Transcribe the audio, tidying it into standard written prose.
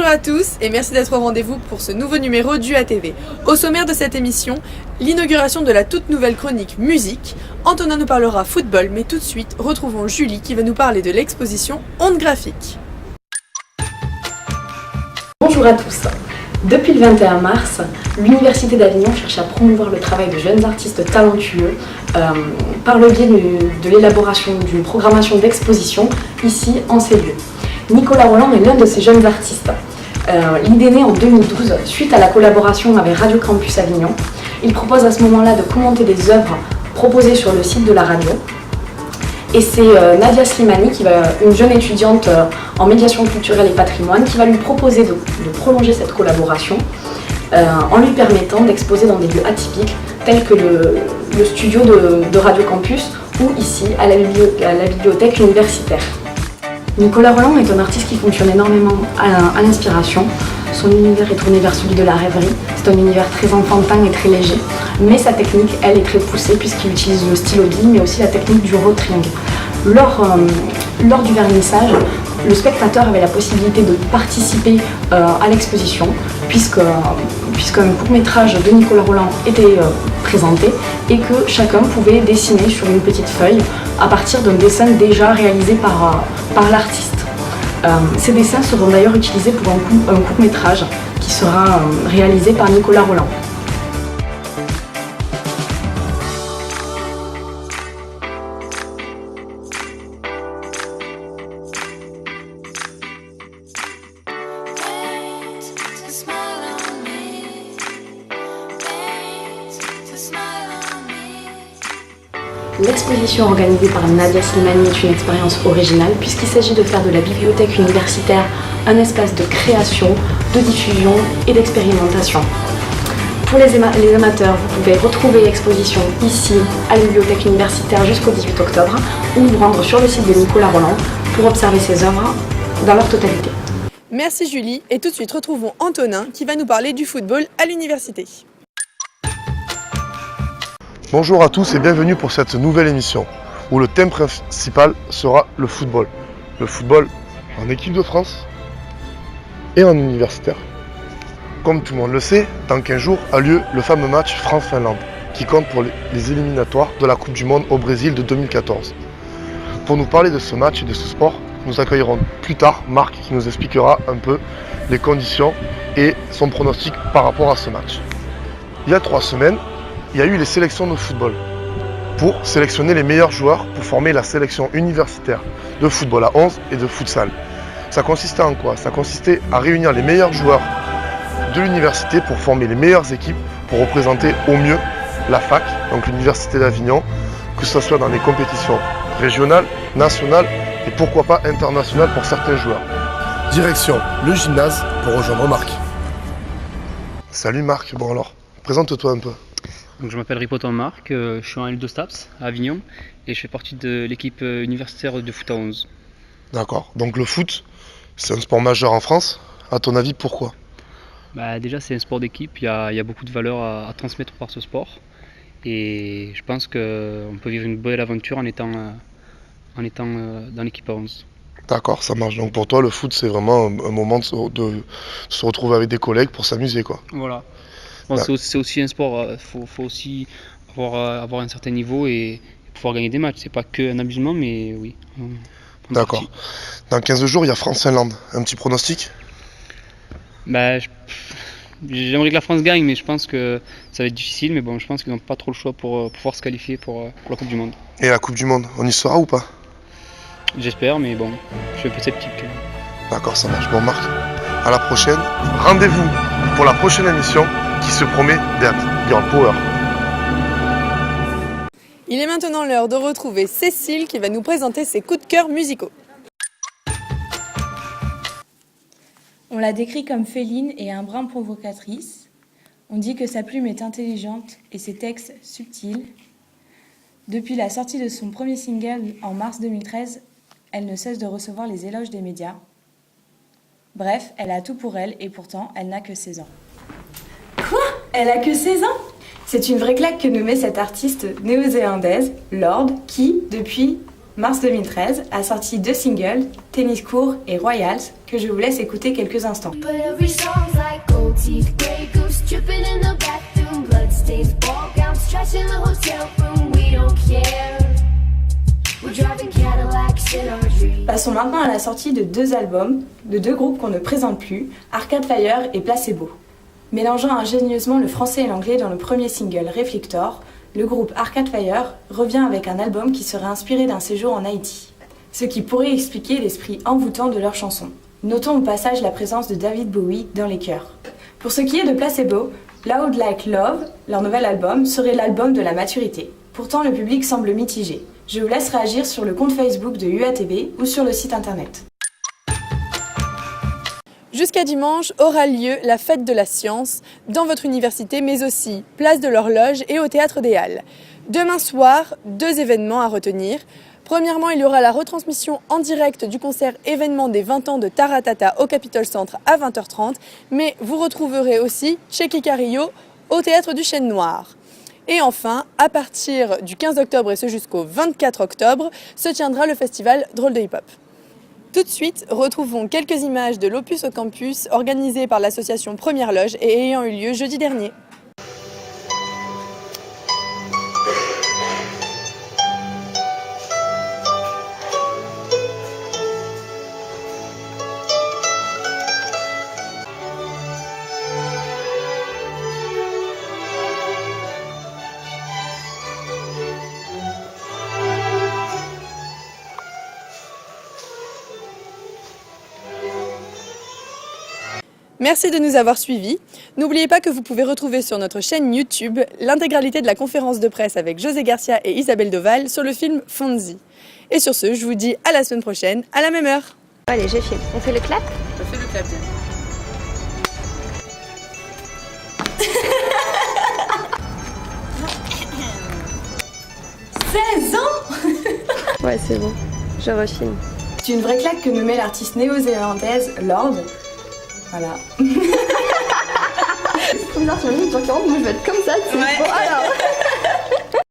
à tous et merci d'être au rendez-vous pour ce nouveau numéro du ATV. Au sommaire de cette émission, l'inauguration de la toute nouvelle chronique musique. Antonin nous parlera football, mais tout de suite, retrouvons Julie qui va nous parler de l'exposition Ondes graphiques. Bonjour à tous. Depuis le 21 mars, l'Université d'Avignon cherche à promouvoir le travail de jeunes artistes talentueux par le biais de l'élaboration d'une programmation d'exposition ici en ces lieux. Nicolas Roland est l'un de ces jeunes artistes. L'idée est née en 2012 suite à la collaboration avec Radio Campus Avignon. Il propose à ce moment-là de commenter des œuvres proposées sur le site de la radio. Et c'est Nadia Slimani, une jeune étudiante en médiation culturelle et patrimoine, qui va lui proposer de prolonger cette collaboration en lui permettant d'exposer dans des lieux atypiques tels que le studio de Radio Campus ou ici à la bibliothèque universitaire. Nicolas Roland est un artiste qui fonctionne énormément à l'inspiration. Son univers est tourné vers celui de la rêverie. C'est un univers très enfantin et très léger. Mais sa technique, elle, est très poussée puisqu'il utilise le stylo bille, mais aussi la technique du rotring. Lors du vernissage, le spectateur avait la possibilité de participer à l'exposition puisqu'un court-métrage de Nicolas Roland était présenté et que chacun pouvait dessiner sur une petite feuille à partir d'un dessin déjà réalisé par l'artiste. Ces dessins seront d'ailleurs utilisés pour un court-métrage qui sera réalisé par Nicolas Roland. L'exposition organisée par Nadia Slimani est une expérience originale puisqu'il s'agit de faire de la bibliothèque universitaire un espace de création, de diffusion et d'expérimentation. Pour les amateurs, vous pouvez retrouver l'exposition ici à la bibliothèque universitaire jusqu'au 18 octobre ou vous rendre sur le site de Nicolas Roland pour observer ses œuvres dans leur totalité. Merci Julie et tout de suite retrouvons Antonin qui va nous parler du football à l'université. Bonjour à tous et bienvenue pour cette nouvelle émission où le thème principal sera le football. Le football en équipe de France et en universitaire. Comme tout le monde le sait, dans 15 jours a lieu le fameux match France-Finlande qui compte pour les éliminatoires de la Coupe du Monde au Brésil de 2014. Pour nous parler de ce match et de ce sport, nous accueillerons plus tard Marc qui nous expliquera un peu les conditions et son pronostic par rapport à ce match. Il y a 3 semaines, il y a eu les sélections de football pour sélectionner les meilleurs joueurs pour former la sélection universitaire de football à 11 et de futsal. Ça consistait en quoi? Ça consistait à réunir les meilleurs joueurs de l'université pour former les meilleures équipes pour représenter au mieux la fac, donc l'université d'Avignon, que ce soit dans les compétitions régionales, nationales et pourquoi pas internationales pour certains joueurs. Direction le gymnase pour rejoindre Marc. Salut Marc, bon alors, présente-toi un peu. Donc, je m'appelle Ripoton Marc, je suis en L2 STAPS à Avignon et je fais partie de l'équipe universitaire de foot à 11. D'accord, donc le foot, c'est un sport majeur en France. À ton avis, pourquoi? Déjà, c'est un sport d'équipe, il y a beaucoup de valeurs à transmettre par ce sport et je pense qu'on peut vivre une belle aventure en étant dans l'équipe à 11. D'accord, ça marche. Donc pour toi, le foot, c'est vraiment un moment de se retrouver avec des collègues pour s'amuser, quoi. Voilà. Bon, c'est aussi un sport, faut aussi avoir un certain niveau et pouvoir gagner des matchs. C'est pas que un amusement, mais oui. D'accord. Dans 15 jours, il y a France-Finlande. Un petit pronostic? J'aimerais que la France gagne, mais je pense que ça va être difficile. Mais bon, je pense qu'ils n'ont pas trop le choix pour pouvoir se qualifier pour la Coupe du Monde. Et la Coupe du Monde, on y sera ou pas? J'espère, mais bon, je suis un peu sceptique. D'accord, ça marche. Bon, Marc, à la prochaine. Rendez-vous pour la prochaine émission qui se promet d'être Girl Power. Il est maintenant l'heure de retrouver Cécile qui va nous présenter ses coups de cœur musicaux. On la décrit comme féline et un brin provocatrice. On dit que sa plume est intelligente et ses textes subtils. Depuis la sortie de son premier single en mars 2013, elle ne cesse de recevoir les éloges des médias. Bref, elle a tout pour elle et pourtant, elle n'a que 16 ans. Quoi? Elle a que 16 ans? C'est une vraie claque que nous met cette artiste néo-zélandaise, Lorde, qui, depuis mars 2013, a sorti 2 singles, Tennis Court et Royals, que je vous laisse écouter quelques instants. Passons maintenant à la sortie de 2 albums, de 2 groupes qu'on ne présente plus, Arcade Fire et Placebo. Mélangeant ingénieusement le français et l'anglais dans le premier single Reflector, le groupe Arcade Fire revient avec un album qui serait inspiré d'un séjour en Haïti, ce qui pourrait expliquer l'esprit envoûtant de leurs chansons. Notons au passage la présence de David Bowie dans les chœurs. Pour ce qui est de Placebo, Loud Like Love, leur nouvel album, serait l'album de la maturité. Pourtant, le public semble mitigé. Je vous laisse réagir sur le compte Facebook de UATV ou sur le site internet. Jusqu'à dimanche aura lieu la fête de la science dans votre université, mais aussi place de l'Horloge et au Théâtre des Halles. Demain soir, 2 événements à retenir. Premièrement, il y aura la retransmission en direct du concert événement des 20 ans de Taratata au Capitol Centre à 20h30, mais vous retrouverez aussi Cheikh Carillo au Théâtre du Chêne Noir. Et enfin, à partir du 15 octobre et ce jusqu'au 24 octobre, se tiendra le festival Drôle de Hip-Hop. Tout de suite, retrouvons quelques images de l'Opus au campus organisé par l'association Première Loge et ayant eu lieu jeudi dernier. Merci de nous avoir suivis. N'oubliez pas que vous pouvez retrouver sur notre chaîne YouTube l'intégralité de la conférence de presse avec José Garcia et Isabelle Doval sur le film Fonzie. Et sur ce, je vous dis à la semaine prochaine, à la même heure. Allez, je filme. On fait le clap? On fait le clap, bien. 16 ans. Ouais, c'est bon. Je refilme. C'est une vraie claque que nous met l'artiste néo-zélandaise Lorde. Voilà. C'est trop bizarre, tu m'as dit, moi je vais être comme ça, tu sais. Ouais. Bon, alors.